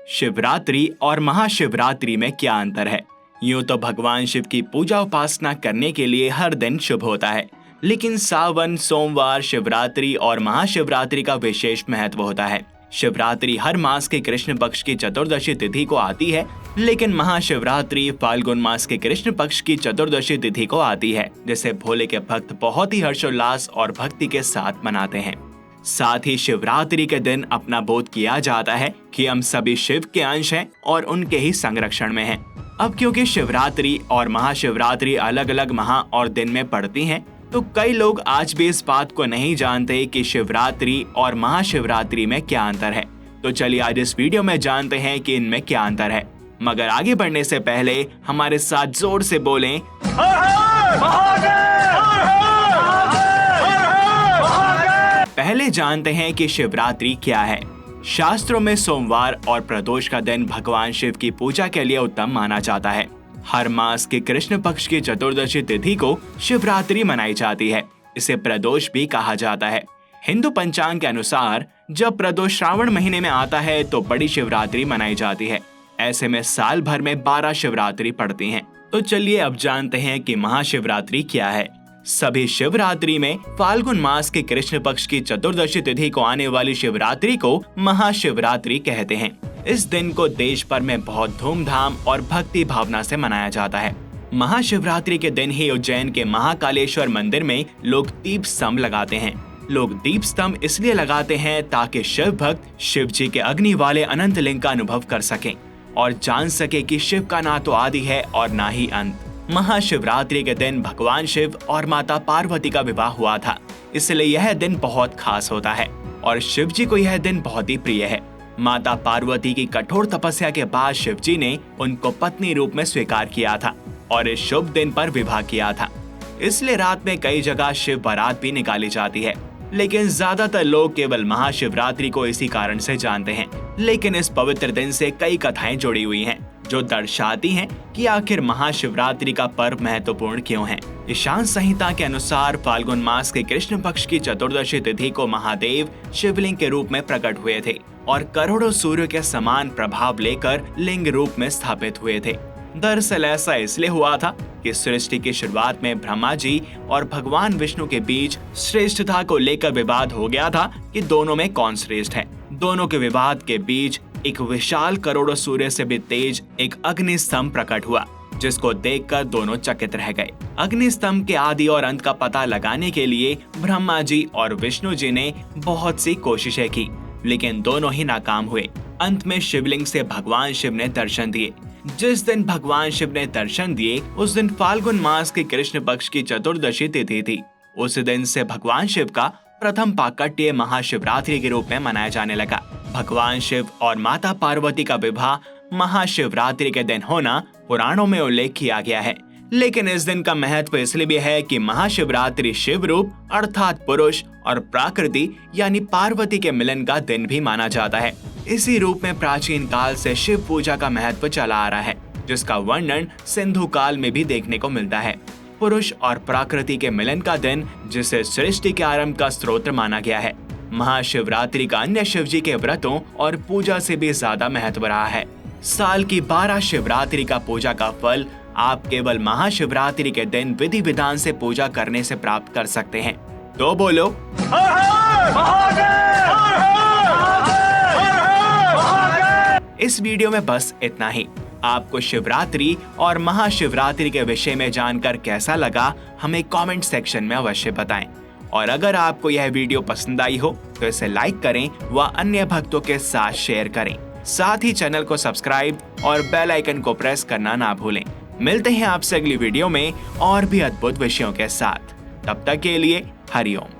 शिवरात्रि और महाशिवरात्रि में क्या अंतर है? यूं तो भगवान शिव की पूजा उपासना करने के लिए हर दिन शुभ होता है, लेकिन सावन, सोमवार, शिवरात्रि और महाशिवरात्रि का विशेष महत्व होता है। शिवरात्रि हर मास के कृष्ण पक्ष की चतुर्दशी तिथि को आती है, लेकिन महाशिवरात्रि फाल्गुन मास के कृष्ण पक्ष की चतुर्दशी तिथि को आती है, जिसे भोले के भक्त बहुत ही हर्षोल्लास और भक्ति के साथ मनाते हैं। साथ ही शिवरात्रि के दिन अपना बोध किया जाता है कि हम सभी शिव के अंश हैं और उनके ही संरक्षण में हैं। अब क्योंकि शिवरात्रि और महाशिवरात्रि अलग अलग माह और दिन में पड़ती हैं, तो कई लोग आज भी इस बात को नहीं जानते कि शिवरात्रि और महाशिवरात्रि में क्या अंतर है। तो चलिए आज इस वीडियो में जानते हैं कि इनमें क्या अंतर है। मगर आगे बढ़ने से पहले हमारे साथ जोर से बोलें, पहले जानते हैं कि शिवरात्रि क्या है। शास्त्रों में सोमवार और प्रदोष का दिन भगवान शिव की पूजा के लिए उत्तम माना जाता है। हर मास के कृष्ण पक्ष की चतुर्दशी तिथि को शिवरात्रि मनाई जाती है। इसे प्रदोष भी कहा जाता है। हिंदू पंचांग के अनुसार जब प्रदोष श्रावण महीने में आता है तो बड़ी शिवरात्रि मनाई जाती है। ऐसे में साल भर में 12 शिवरात्रि पड़ती हैं। तो चलिए अब जानते हैं कि महाशिवरात्रि क्या है। सभी शिवरात्रि में फाल्गुन मास के कृष्ण पक्ष की चतुर्दशी तिथि को आने वाली शिवरात्रि को महाशिवरात्रि कहते हैं। इस दिन को देश भर में बहुत धूमधाम और भक्ति भावना से मनाया जाता है। महाशिवरात्रि के दिन ही उज्जैन के महाकालेश्वर मंदिर में लोग दीप स्तंभ लगाते हैं। लोग दीप स्तंभ इसलिए लगाते हैं ताकि शिव भक्त शिव जी के अग्नि वाले अनंत लिंग का अनुभव कर सकें और जान सके कि शिव का ना तो आदि है और ना ही अंत। महाशिवरात्रि के दिन भगवान शिव और माता पार्वती का विवाह हुआ था, इसलिए यह दिन बहुत खास होता है और शिव जी को यह दिन बहुत ही प्रिय है। माता पार्वती की कठोर तपस्या के बाद शिव जी ने उनको पत्नी रूप में स्वीकार किया था और इस शुभ दिन पर विवाह किया था। इसलिए रात में कई जगह शिव बारात भी निकाली जाती है, लेकिन ज्यादातर लोग केवल महाशिवरात्रि को इसी कारण से जानते हैं। लेकिन इस पवित्र दिन से कई कथाएं जुड़ी हुई हैं, जो दर्शाती हैं कि आखिर महाशिवरात्रि का पर्व महत्वपूर्ण क्यों है। ईशान संहिता के अनुसार फाल्गुन मास के कृष्ण पक्ष की चतुर्दशी तिथि को महादेव शिवलिंग के रूप में प्रकट हुए थे और करोड़ों सूर्य के समान प्रभाव लेकर लिंग रूप में स्थापित हुए थे। दरअसल ऐसा इसलिए हुआ था कि सृष्टि की शुरुआत में ब्रह्मा जी और भगवान विष्णु के बीच श्रेष्ठता को लेकर विवाद हो गया था कि दोनों में कौन श्रेष्ठ है। दोनों के विवाद के बीच एक विशाल करोड़ों सूर्य से भी तेज एक अग्नि स्तंभ प्रकट हुआ, जिसको देखकर दोनों चकित रह गए। अग्नि स्तंभ के आदि और अंत का पता लगाने के लिए ब्रह्मा जी और विष्णु जी ने बहुत सी कोशिशें की, लेकिन दोनों ही नाकाम हुए। अंत में शिवलिंग से भगवान शिव ने दर्शन दिए। जिस दिन भगवान शिव ने दर्शन दिए उस दिन फाल्गुन मास के कृष्ण पक्ष की चतुर्दशी तिथि थी। उस दिन से भगवान शिव का प्रथम प्राकट्य महाशिवरात्रि के रूप में मनाया जाने लगा। भगवान शिव और माता पार्वती का विवाह महाशिवरात्रि के दिन होना पुराणों में उल्लेख किया गया है। लेकिन इस दिन का महत्व इसलिए भी है कि महाशिवरात्रि शिव रूप अर्थात पुरुष और प्रकृति यानी पार्वती के मिलन का दिन भी माना जाता है। इसी रूप में प्राचीन काल से शिव पूजा का महत्व चला आ रहा है, जिसका वर्णन सिंधु काल में भी देखने को मिलता है। पुरुष और प्रकृति के मिलन का दिन, जिसे सृष्टि के आरंभ का स्रोत माना गया है। महाशिवरात्रि का अन्य शिव जी के व्रतों और पूजा से भी ज्यादा महत्व रहा है। साल की 12 शिवरात्रि का पूजा का फल आप केवल महाशिवरात्रि के दिन विधि विधान से पूजा करने से प्राप्त कर सकते हैं। तो बोलो, इस वीडियो में बस इतना ही। आपको शिवरात्रि और महाशिवरात्रि के विषय में जानकर कैसा लगा, हमें कमेंट सेक्शन में अवश्य बताएं। और अगर आपको यह वीडियो पसंद आई हो तो इसे लाइक करें व अन्य भक्तों के साथ शेयर करें। साथ ही चैनल को सब्सक्राइब और बेल आइकन को प्रेस करना ना भूलें। मिलते हैं आपसे अगली वीडियो में और भी अद्भुत विषयों के साथ। तब तक के लिए हरिओम।